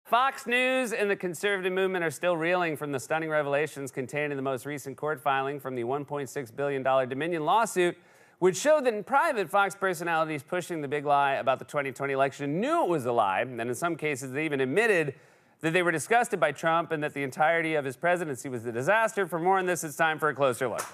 Fox News and the conservative movement are still reeling from the stunning revelations contained in the most recent court filing from the $1.6 billion Dominion lawsuit, which showed that in private, Fox personalities pushing the big lie about the 2020 election knew it was a lie, and in some cases they even admitted that they were disgusted by Trump and that the entirety of his presidency was a disaster. For more on this, it's time for a closer look.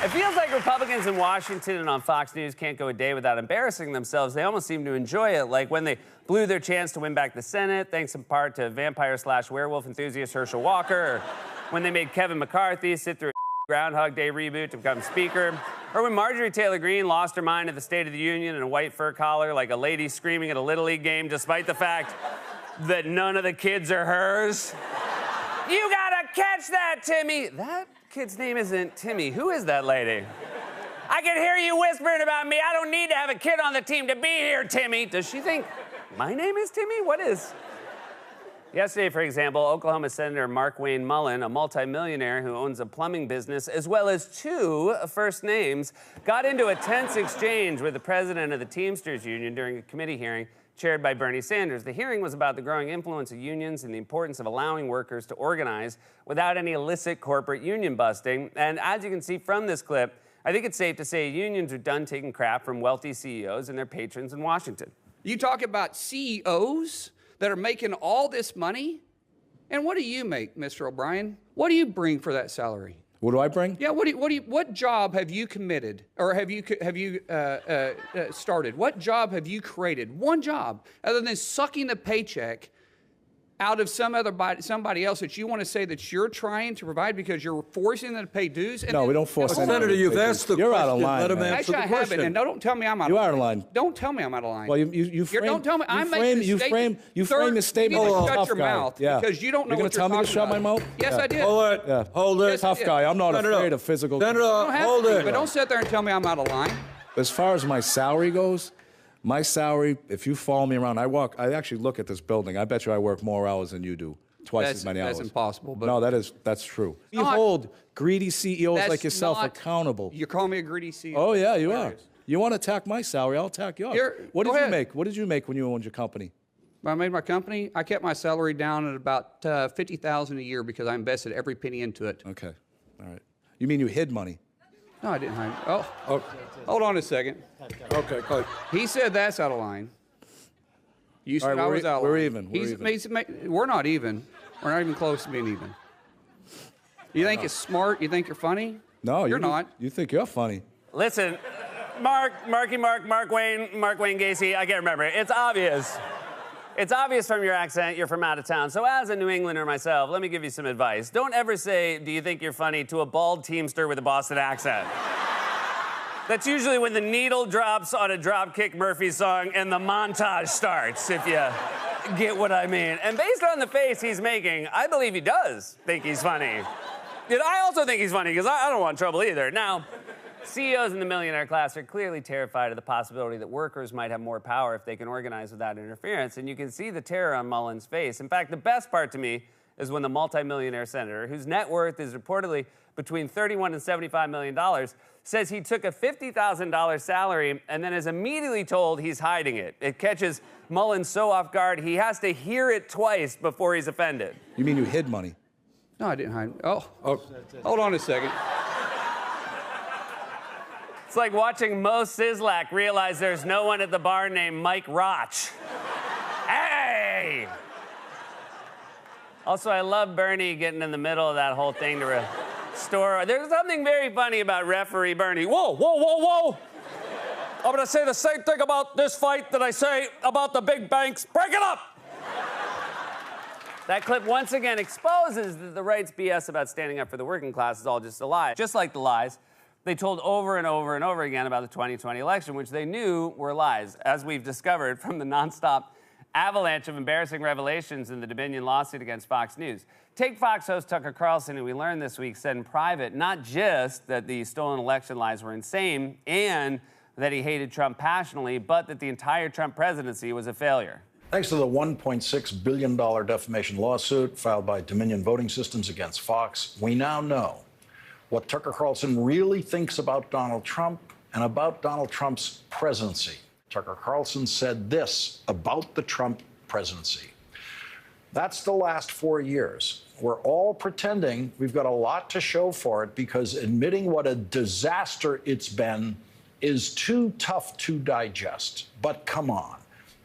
It feels like Republicans in Washington and on Fox News can't go a day without embarrassing themselves. They almost seem to enjoy it, like when they blew their chance to win back the Senate, thanks in part to vampire/werewolf enthusiast Herschel Walker, or when they made Kevin McCarthy sit through a Groundhog Day reboot to become Speaker, or when Marjorie Taylor Greene lost her mind at the State of the Union in a white fur collar like a lady screaming at a Little League game despite the fact that none of the kids are hers. You gotta catch that, Timmy! That kid's name isn't Timmy. Who is that lady? I can hear you whispering about me. I don't need to have a kid on the team to be here, Timmy. Does she think my name is Timmy? What is? Yesterday, for example, Oklahoma Senator Markwayne Mullin, a multimillionaire who owns a plumbing business as well as 2 first names, got into a tense exchange with the president of the Teamsters Union during a committee hearing chaired by Bernie Sanders. The hearing was about the growing influence of unions and the importance of allowing workers to organize without any illicit corporate union busting. And as you can see from this clip, I think it's safe to say unions are done taking crap from wealthy CEOs and their patrons in Washington. You talk about CEOs that are making all this money, and what do you make, Mr. O'Brien? What do you bring for that salary? What do I bring? Yeah, what job have you committed, or have you started? What job have you created? One job, other than sucking the paycheck out of somebody else that you want to say that you're trying to provide because you're forcing them to pay dues? No, we don't force anyone. Senator, you've asked the You're question. out of line. Let him man. answer Actually, the I haven't, question. and don't tell me I'm out of line. You are out of line. Don't tell me I'm out of line. Well, you frame. Don't tell me. You I'm frame. making a You statement. frame the statement. You need to like a shut tough your guy. mouth Yeah. because you don't know You're what gonna tell me to shut my mouth? Yes, Yeah. I did. Hold it. Yeah. Hold it. Yes, Tough guy. I'm not Senator, afraid of physical. Senator, You don't have hold to, it. but don't sit there and tell me I'm out of line. As far as my salary goes, my salary, if you follow me around, I actually look at this building. I bet you I work more hours than you do. Twice as many hours. That's impossible. But No, that's true. You Not- hold greedy CEOs that's like yourself not- accountable. You call me a greedy CEO. Oh, yeah, you There are. it is. You want to attack my salary, I'll attack yours. What go did you ahead. make? What did you make when you owned your company? When I made my company, I kept my salary down at about $50,000 a year because I invested every penny into it. Okay, all right. You mean you hid money? No, I didn't. Oh, hold on a second. Okay, go ahead. He said that's out of line. You said All right, I we're was out of we're line. even, we're even. We're not even. We're not even close to being even. You think it's smart? You think you're funny? No, you're not. You think you're funny. Listen, Mark Wayne Gacy, I can't remember. It's obvious. It's obvious from your accent you're from out of town. So as a New Englander myself, let me give you some advice. Don't ever say, "Do you think you're funny?" to a bald Teamster with a Boston accent. That's usually when the needle drops on a Dropkick Murphys song and the montage starts, if you get what I mean. And based on the face he's making, I believe he does think he's funny. And I also think he's funny because I don't want trouble either. Now, CEOs in the millionaire class are clearly terrified of the possibility that workers might have more power if they can organize without interference, and you can see the terror on Mullin's face. In fact, the best part to me is when the multimillionaire senator, whose net worth is reportedly between $31 and $75 million, says he took a $50,000 salary and then is immediately told he's hiding it. It catches Mullin so off guard, he has to hear it twice before he's offended. You mean you hid money? No, I didn't hide. Oh, hold on a second. It's like watching Mo Sislak realize there's no one at the bar named Mike Roch. Hey! Also, I love Bernie getting in the middle of that whole thing to restore. There's something very funny about referee Bernie. Whoa, whoa, whoa, whoa! I'm gonna say the same thing about this fight that I say about the big banks. Break it up! That clip once again exposes that the right's BS about standing up for the working class is all just a lie. Just like the lies they told over and over and over again about the 2020 election, which they knew were lies, as we've discovered from the nonstop avalanche of embarrassing revelations in the Dominion lawsuit against Fox News. Take Fox host Tucker Carlson, who we learned this week said in private not just that the stolen election lies were insane and that he hated Trump passionately, but that the entire Trump presidency was a failure. Thanks to the $1.6 billion defamation lawsuit filed by Dominion Voting Systems against Fox, we now know what Tucker Carlson really thinks about Donald Trump and about Donald Trump's presidency. Tucker Carlson said this about the Trump presidency. That's the last 4 years. We're all pretending we've got a lot to show for it because admitting what a disaster it's been is too tough to digest. But come on,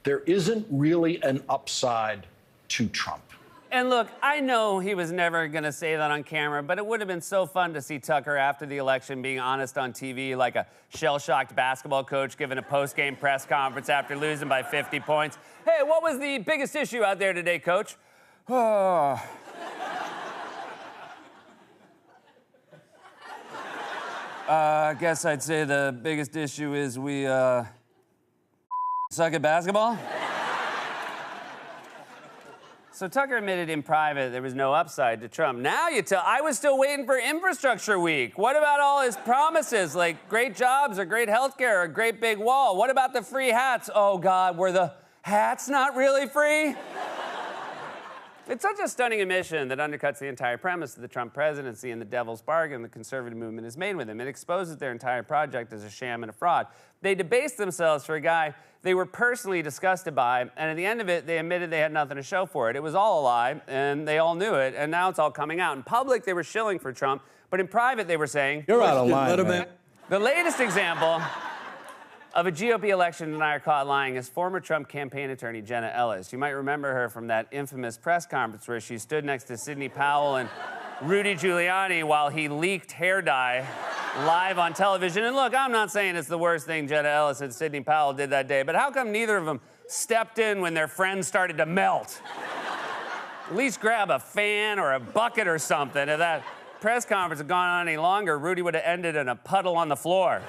there isn't really an upside to Trump. And look, I know he was never going to say that on camera, but it would have been so fun to see Tucker after the election being honest on TV like a shell-shocked basketball coach giving a post-game press conference after losing by 50 points. Hey, what was the biggest issue out there today, Coach? Oh. I guess I'd say the biggest issue is we suck at basketball. So Tucker admitted in private there was no upside to Trump. Now you tell, I was still waiting for infrastructure week. What about all his promises, like great jobs or great health care or a great big wall? What about the free hats? Oh, God, were the hats not really free? It's such a stunning admission that undercuts the entire premise of the Trump presidency and the devil's bargain the conservative movement has made with him. It exposes their entire project as a sham and a fraud. They debased themselves for a guy they were personally disgusted by, and at the end of it, they admitted they had nothing to show for it. It was all a lie, and they all knew it, and now it's all coming out. In public, they were shilling for Trump, but in private, they were saying... You're out of line, man. The latest example of a GOP election denier caught lying is former Trump campaign attorney Jenna Ellis. You might remember her from that infamous press conference where she stood next to Sidney Powell and Rudy Giuliani while he leaked hair dye live on television. And look, I'm not saying it's the worst thing Jenna Ellis and Sidney Powell did that day, but how come neither of them stepped in when their friends started to melt? At least grab a fan or a bucket or something. If that press conference had gone on any longer, Rudy would have ended in a puddle on the floor.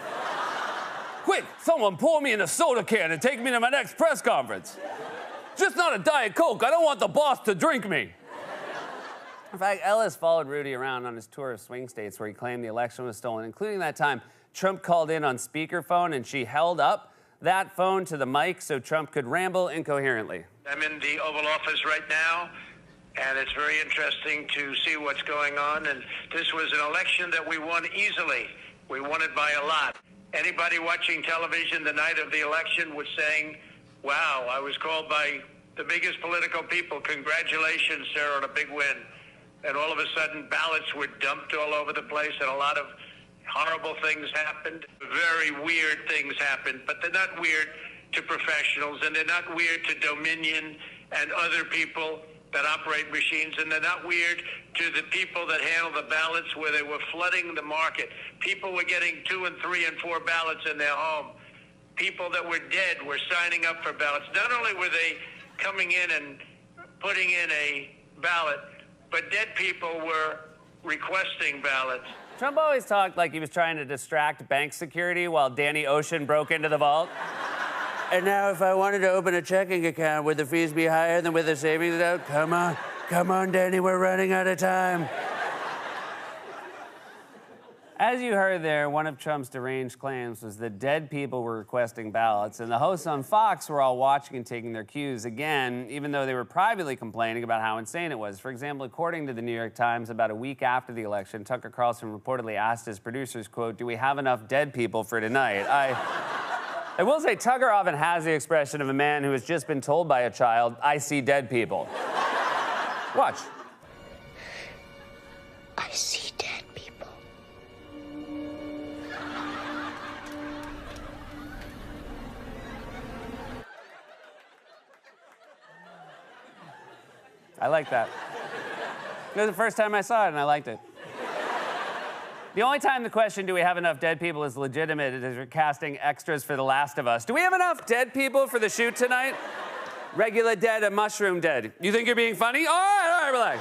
Quick, someone pour me in a soda can and take me to my next press conference. Just not a Diet Coke. I don't want the boss to drink me. In fact, Ellis followed Rudy around on his tour of swing states where he claimed the election was stolen, including that time Trump called in on speakerphone and she held up that phone to the mic so Trump could ramble incoherently. I'm in the Oval Office right now, and it's very interesting to see what's going on. And this was an election that we won easily. We won it by a lot. Anybody watching television the night of the election was saying, wow, I was called by the biggest political people. Congratulations, sir, on a big win. And all of a sudden, ballots were dumped all over the place, and a lot of horrible things happened. Very weird things happened, but they're not weird to professionals, and they're not weird to Dominion and other people that operate machines, and they're not weird to the people that handle the ballots where they were flooding the market. People were getting 2 and 3 and 4 ballots in their home. People that were dead were signing up for ballots. Not only were they coming in and putting in a ballot, but dead people were requesting ballots. Trump always talked like he was trying to distract bank security while Danny Ocean broke into the vault. And now if I wanted to open a checking account, would the fees be higher than with a savings account? Come on, Danny, we're running out of time. As you heard there, one of Trump's deranged claims was that dead people were requesting ballots, and the hosts on Fox were all watching and taking their cues again, even though they were privately complaining about how insane it was. For example, according to the New York Times, about a week after the election, Tucker Carlson reportedly asked his producers, quote, "Do we have enough dead people for tonight?" I will say Tucker often has the expression of a man who has just been told by a child, "I see dead people." Watch. I see dead people. I like that. It was the first time I saw it, and I liked it. The only time the question, do we have enough dead people, is legitimate is we're casting extras for The Last of Us. Do we have enough dead people for the shoot tonight? Regular dead and mushroom dead. You think you're being funny? All right, relax.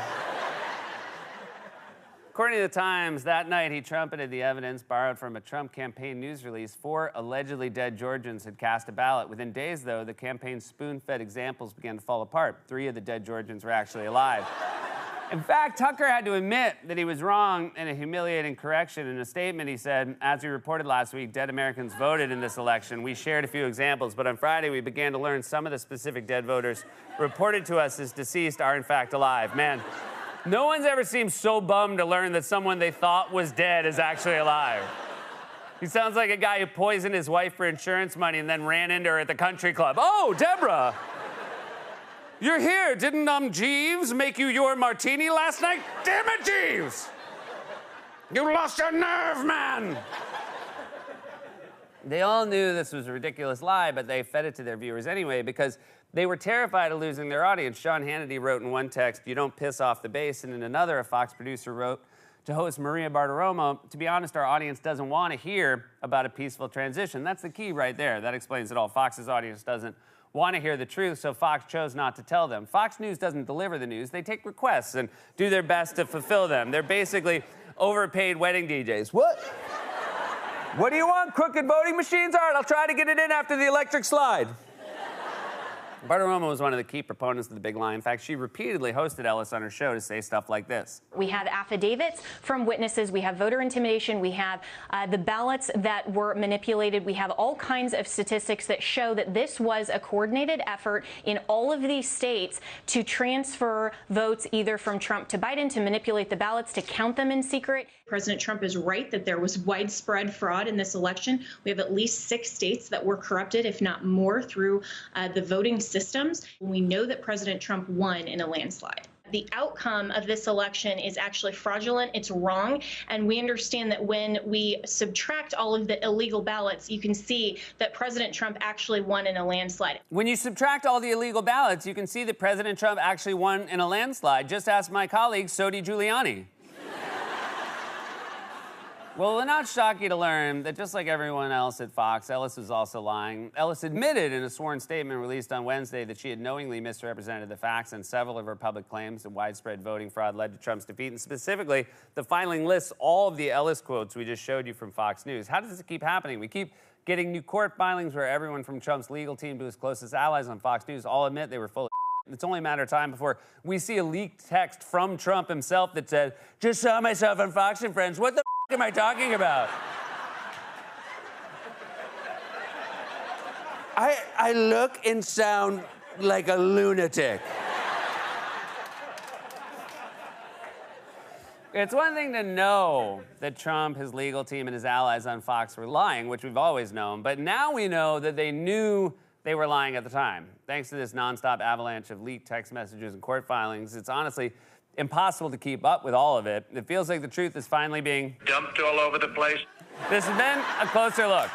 According to the Times, that night he trumpeted the evidence borrowed from a Trump campaign news release. 4 allegedly dead Georgians had cast a ballot. Within days, though, the campaign's spoon-fed examples began to fall apart. 3 of the dead Georgians were actually alive. In fact, Tucker had to admit that he was wrong in a humiliating correction. In a statement, he said, "As we reported last week, dead Americans voted in this election. We shared a few examples, but on Friday, we began to learn some of the specific dead voters reported to us as deceased are in fact alive." Man, no one's ever seemed so bummed to learn that someone they thought was dead is actually alive. He sounds like a guy who poisoned his wife for insurance money and then ran into her at the country club. Oh, Deborah! You're here. Didn't Jeeves make you your martini last night? Damn it, Jeeves! You lost your nerve, man! They all knew this was a ridiculous lie, but they fed it to their viewers anyway because they were terrified of losing their audience. Sean Hannity wrote in one text, "You don't piss off the base," and in another, a Fox producer wrote to host Maria Bartiromo, "To be honest, our audience doesn't want to hear about a peaceful transition." That's the key right there. That explains it all. Fox's audience doesn't want to hear the truth, so Fox chose not to tell them. Fox News doesn't deliver the news. They take requests and do their best to fulfill them. They're basically overpaid wedding DJs. What? What do you want? Crooked voting machines? All right, I'll try to get it in after the electric slide. Bartiromo was one of the key proponents of the big lie. In fact, she repeatedly hosted Ellis on her show to say stuff like this. We have affidavits from witnesses. We have voter intimidation. We have the ballots that were manipulated. We have all kinds of statistics that show that this was a coordinated effort in all of these states to transfer votes either from Trump to Biden, to manipulate the ballots, to count them in secret. President Trump is right that there was widespread fraud in this election. We have at least 6 states that were corrupted, if not more, through the voting systems. We know that President Trump won in a landslide. The outcome of this election is actually fraudulent. It's wrong. And we understand that when we subtract all of the illegal ballots, you can see that President Trump actually won in a landslide. When you subtract all the illegal ballots, you can see that President Trump actually won in a landslide. Just ask my colleague, Sodi Giuliani. Well, it will not shock you to learn that just like everyone else at Fox, Ellis was also lying. Ellis admitted in a sworn statement released on Wednesday that she had knowingly misrepresented the facts and several of her public claims that widespread voting fraud led to Trump's defeat. And specifically, the filing lists all of the Ellis quotes we just showed you from Fox News. How does this keep happening? We keep getting new court filings where everyone from Trump's legal team to his closest allies on Fox News all admit they were full of shit. It's only a matter of time before we see a leaked text from Trump himself that said, "Just saw myself on Fox and Friends. What the am I talking about? I look and sound like a lunatic." It's one thing to know that Trump, his legal team, and his allies on Fox were lying, which we've always known, but now we know that they knew they were lying at the time. Thanks to this nonstop avalanche of leaked text messages and court filings, it's honestly impossible to keep up with all of it. It feels like the truth is finally being dumped all over the place. This has been a closer look.